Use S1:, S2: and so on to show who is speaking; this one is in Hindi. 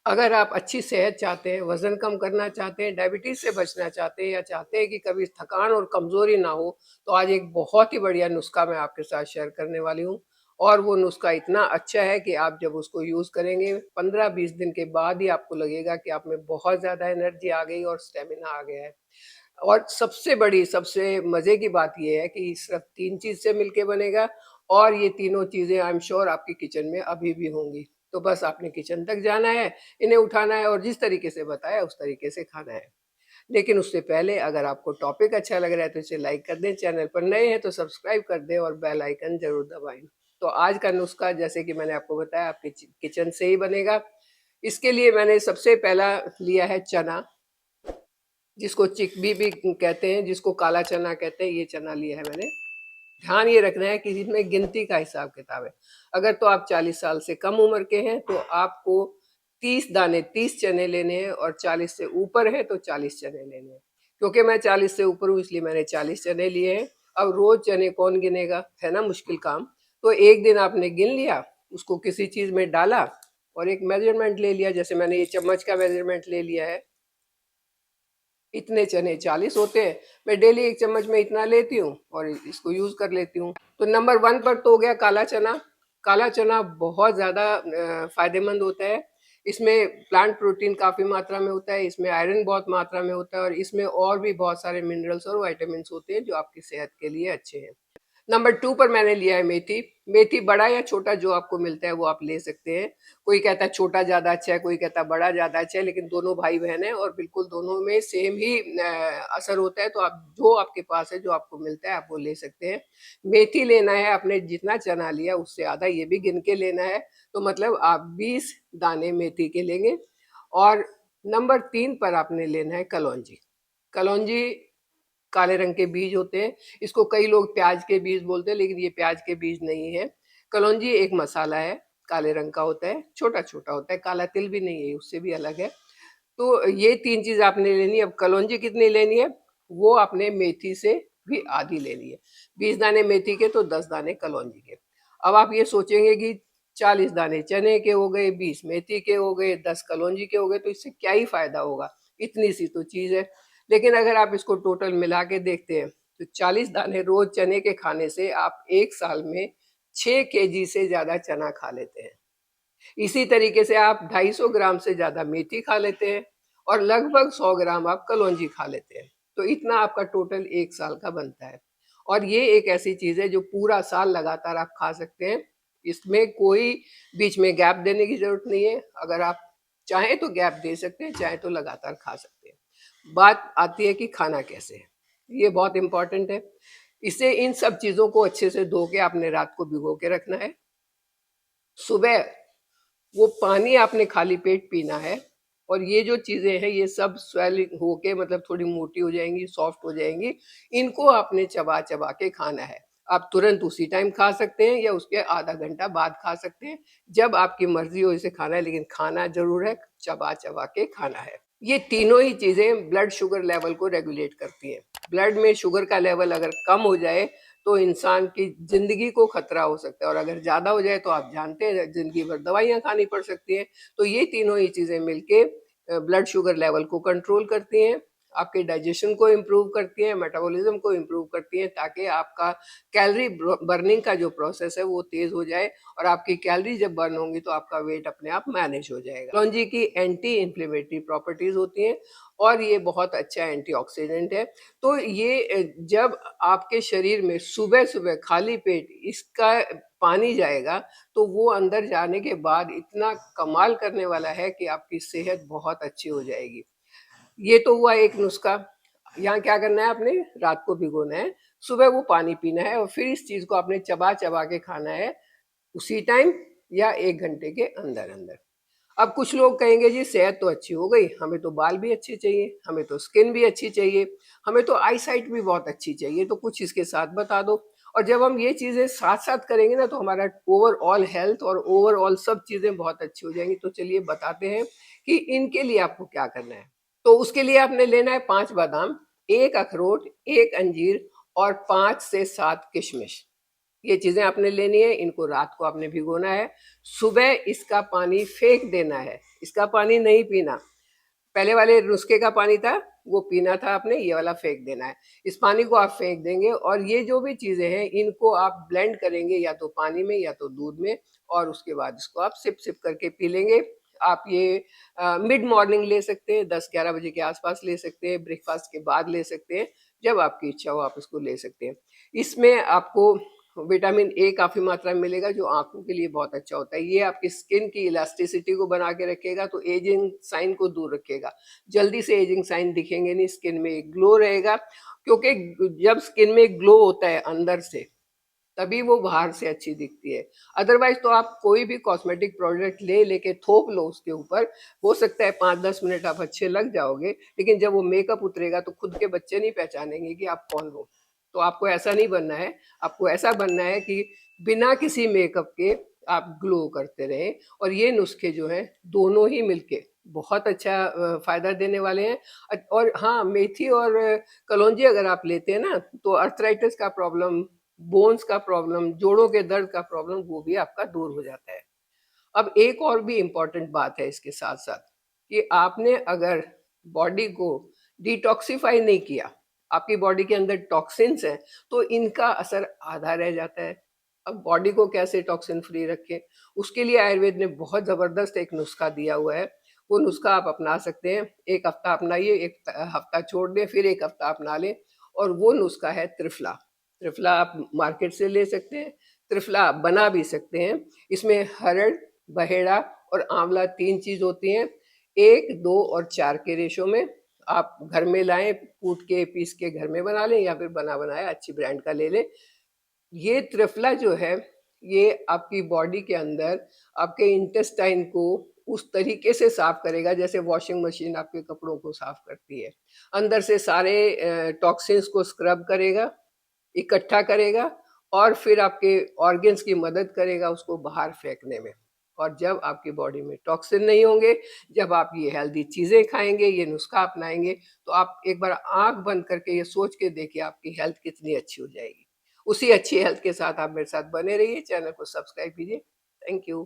S1: अगर आप अच्छी सेहत चाहते हैं, वज़न कम करना चाहते हैं, डायबिटीज़ से बचना चाहते हैं या चाहते हैं कि कभी थकान और कमज़ोरी ना हो, तो आज एक बहुत ही बढ़िया नुस्ख़ा मैं आपके साथ शेयर करने वाली हूँ। और वो नुस्ख़ा इतना अच्छा है कि आप जब उसको यूज़ करेंगे, 15-20 दिन के बाद ही आपको लगेगा कि आप में बहुत ज़्यादा एनर्जी आ गई और स्टैमिना आ गया है। और सबसे बड़ी, सबसे मज़े की बात ये है कि सिर्फ़ 3 चीज़ से मिलके बनेगा और ये तीनों चीज़ें आई एम श्योर आपके किचन में अभी भी होंगी। तो बस आपने किचन तक जाना है, इन्हें उठाना है और जिस तरीके से बताया उस तरीके से खाना है। लेकिन उससे पहले अगर आपको टॉपिक अच्छा लग रहा है तो इसे लाइक कर दें, चैनल पर नए हैं तो सब्सक्राइब कर दें और बेल आइकन ज़रूर दबाएँ। तो आज का नुस्ख़ा जैसे कि मैंने आपको बताया आपके किचन से ही बनेगा। इसके लिए मैंने सबसे पहला लिया है चना, जिसको चिकबी भी कहते हैं, जिसको काला चना कहते हैं, ये चना लिया है मैंने। ध्यान ये रखना है कि इसमें गिनती का हिसाब-किताब है। अगर तो आप 40 साल से कम उम्र के हैं तो आपको 30 दाने 30 चने लेने हैं और 40 से ऊपर है तो 40 चने लेने हैं। क्योंकि मैं 40 से ऊपर हूँ इसलिए मैंने 40 चने लिए हैं। अब रोज़ चने कौन गिनेगा, है ना मुश्किल काम। तो एक दिन आपने गिन लिया, उसको किसी चीज़ में डाला और एक मेज़रमेंट ले लिया, जैसे मैंने ये चम्मच का मेज़रमेंट ले लिया है। इतने चने 40 होते हैं, मैं डेली 1 चम्मच में इतना लेती हूँ और इसको यूज़ कर लेती हूँ। तो नंबर 1 पर तो हो गया काला चना। काला चना बहुत ज़्यादा फ़ायदेमंद होता है। इसमें प्लांट प्रोटीन काफ़ी मात्रा में होता है, इसमें आयरन बहुत मात्रा में होता है और इसमें और भी बहुत सारे मिनरल्स और विटामिन्स होते हैं जो आपकी सेहत के लिए अच्छे हैं। नंबर 2 पर मैंने लिया है मेथी। मेथी बड़ा या छोटा जो आपको मिलता है वो आप ले सकते हैं। कोई कहता है छोटा ज़्यादा अच्छा है, कोई कहता है बड़ा ज़्यादा अच्छा है, लेकिन दोनों भाई-बहन हैं और बिल्कुल दोनों में सेम ही असर होता है। तो आप जो आपके पास है, जो आपको मिलता है, आप वो ले सकते हैं। मेथी लेना है आपने जितना चना लिया उससे आधा, ये भी गिन के लेना है। तो मतलब आप 20 दाने मेथी के लेंगे। और नंबर 3 पर आपने लेना है कलौंजी। कलौंजी काले रंग के बीज होते हैं। इसको कई लोग प्याज के बीज बोलते हैं, लेकिन ये प्याज के बीज नहीं है। कलौंजी एक मसाला है, काले रंग का होता है, छोटा-छोटा होता है, काला तिल भी नहीं है, उससे भी अलग है। तो ये 3 चीज़ आपने लेनी है। अब कलौंजी कितनी लेनी है, वो आपने मेथी से भी आधी लेनी है। 20 दाने मेथी के तो 10 दाने कलौंजी के। अब आप ये सोचेंगे कि 40 दाने चने के हो गए, 20 मेथी के हो गए, 10 कलौंजी के हो गए, तो इससे क्या ही फ़ायदा होगा? इतनी सी तो चीज़ है। लेकिन अगर आप इसको टोटल मिला के देखते हैं, तो 40 दाने रोज़ चने के खाने से आप 1 साल में 6 केजी से ज़्यादा चना खा लेते हैं। इसी तरीके से आप 250 ग्राम से ज़्यादा मेथी खा लेते हैं और लगभग 100 ग्राम आप कलौंजी खा लेते हैं। तो इतना आपका टोटल 1 साल का बनता है। और ये एक ऐसी चीज़ है जो पूरा साल लगातार आप खा सकते हैं। इसमें कोई बीच में गैप देने की ज़रूरत नहीं है। अगर आप चाहें तो गैप दे सकते हैं, चाहें तो लगातार खा सकते हैं। बात आती है कि खाना कैसे है? ये बहुत इम्पोर्टेंट है। इसे इन सब चीज़ों को अच्छे से धो के आपने रात को भिगो के रखना है। सुबह वो पानी आपने खाली पेट पीना है और ये जो चीज़ें हैं ये सब स्वेलिंग होके मतलब थोड़ी मोटी हो जाएँगी, सॉफ्ट हो जाएँगी। इनको आपने चबा-चबा के खाना है। आप तुरंत उसी टाइम खा सकते हैं या उसके आधा घंटा बाद खा सकते हैं, जब आपकी मर्ज़ी हो इसे खाना है, लेकिन खाना ज़रूर है, चबा-चबा के खाना है। ये तीनों ही चीज़ें ब्लड शुगर लेवल को रेगुलेट करती हैं। ब्लड में शुगर का लेवल अगर कम हो जाए तो इंसान की ज़िंदगी को खतरा हो सकता है और अगर ज़्यादा हो जाए तो आप जानते हैं ज़िंदगी भर दवाइयाँ खानी पड़ सकती हैं। तो ये तीनों ही चीज़ें मिलके ब्लड शुगर लेवल को कंट्रोल करती हैं, आपके डाइजेशन को इम्प्रूव करती हैं, मेटाबॉलिज़्म को इम्प्रूव करती हैं, ताकि आपका कैलोरी बर्निंग का जो प्रोसेस है वो तेज़ हो जाए और आपकी कैलोरी जब बर्न होंगी तो आपका वेट अपने आप मैनेज हो जाएगा। कलौंजी की एंटी इन्फ्लेमेटरी प्रॉपर्टीज़ होती हैं और ये बहुत अच्छा एंटीऑक्सीडेंट है। तो ये जब आपके शरीर में सुबह-सुबह खाली पेट इसका पानी जाएगा, तो वो अंदर जाने के बाद इतना कमाल करने वाला है कि आपकी सेहत बहुत अच्छी हो जाएगी। ये तो हुआ एक नुस्खा। यहाँ क्या करना है आपने, रात को भिगोना है, सुबह वो पानी पीना है और फिर इस चीज़ को आपने चबा-चबा के खाना है, उसी टाइम या 1 घंटे के अंदर-अंदर। अब कुछ लोग कहेंगे जी सेहत तो अच्छी हो गई, हमें तो बाल भी अच्छे चाहिए, हमें तो स्किन भी अच्छी चाहिए, हमें तो आई साइट भी बहुत अच्छी चाहिए, तो कुछ इसके साथ बता दो। और जब हम ये चीज़ें साथ-साथ करेंगे ना तो हमारा ओवरऑल हेल्थ और ओवरऑल सब चीज़ें बहुत अच्छी हो जाएँगी। तो चलिए बताते हैं कि इनके लिए आपको क्या करना है। तो उसके लिए आपने लेना है 5 बादाम, 1 अखरोट, 1 अंजीर और 5 से 7 किशमिश। ये चीज़ें आपने लेनी है, इनको रात को आपने भिगोना है, सुबह इसका पानी फेंक देना है, इसका पानी नहीं पीना। पहले वाले नुस्खे का पानी था वो पीना था आपने, ये वाला फेंक देना है। इस पानी को आप फेंक देंगे और ये जो भी चीज़ें हैं इनको आप ब्लेंड करेंगे या तो पानी में या तो दूध में, और उसके बाद इसको आप सिप सिप करके पी लेंगे। आप ये मिड मॉर्निंग ले सकते हैं, 10-11 बजे के आसपास ले सकते हैं, ब्रेकफास्ट के बाद ले सकते हैं, जब आपकी इच्छा हो आप इसको ले सकते हैं। इसमें आपको विटामिन ए काफ़ी मात्रा में मिलेगा जो आँखों के लिए बहुत अच्छा होता है। ये आपकी स्किन की इलास्टिसिटी को बना के रखेगा, तो एजिंग साइन को दूर रखेगा। जल्दी से एजिंग साइन दिखेंगे नहीं, स्किन में एक ग्लो रहेगा, क्योंकि जब स्किन में एक ग्लो होता है अंदर से, तभी वो बाहर से अच्छी दिखती है। अदरवाइज तो आप कोई भी कॉस्मेटिक प्रोडक्ट लेके थोप लो उसके ऊपर, हो सकता है 5-10 मिनट आप अच्छे लग जाओगे, लेकिन जब वो मेकअप उतरेगा तो खुद के बच्चे नहीं पहचानेंगे कि आप कौन हो। तो आपको ऐसा नहीं बनना है, आपको ऐसा बनना है कि बिना किसी मेकअप के आप ग्लो करते रहें। और ये नुस्खे जो हैं दोनों ही मिलके बहुत अच्छा फायदा देने वाले हैं। और हाँ, मेथी और कलौंजी अगर आप लेते हैं ना, तो अर्थराइटिस का प्रॉब्लम, बोन्स का प्रॉब्लम, जोड़ों के दर्द का प्रॉब्लम, वो भी आपका दूर हो जाता है। अब एक और भी इम्पोर्टेंट बात है इसके साथ साथ, कि आपने अगर बॉडी को डिटॉक्सिफाई नहीं किया, आपकी बॉडी के अंदर टॉक्सिन्स हैं, तो इनका असर आधा रह जाता है। अब बॉडी को कैसे टॉक्सिन फ्री रखें, उसके लिए आयुर्वेद ने बहुत ज़बरदस्त एक नुस्खा दिया हुआ है। वो नुस्खा आप अपना सकते हैं, एक हफ्ता अपनाइए, एक हफ्ता छोड़ दें, फिर एक हफ्ता अपना लें। और वो नुस्खा है त्रिफला। त्रिफला आप मार्केट से ले सकते हैं, त्रिफला आप बना भी सकते हैं। इसमें हरड़, बहेड़ा और आंवला 3 चीज़ होती हैं। 1, 2 और 4 के रेशो में आप घर में लाएँ, कूट के पीस के घर में बना लें, या फिर बना बनाया अच्छी ब्रांड का ले लें। ये त्रिफला जो है, ये आपकी बॉडी के अंदर आपके इंटेस्टाइन को उस तरीके से साफ करेगा जैसे वॉशिंग मशीन आपके कपड़ों को साफ करती है। अंदर से सारे टॉक्सिन्स को स्क्रब करेगा, इकट्ठा करेगा, और फिर आपके ऑर्गन्स की मदद करेगा उसको बाहर फेंकने में। और जब आपकी बॉडी में टॉक्सिन नहीं होंगे, जब आप ये हेल्दी चीज़ें खाएंगे, ये नुस्खा अपनाएंगे, तो आप एक बार आंख बंद करके ये सोच के देखिए आपकी हेल्थ कितनी अच्छी हो जाएगी। उसी अच्छी हेल्थ के साथ आप मेरे साथ बने रहिए, चैनल को सब्सक्राइब कीजिए। Thank you.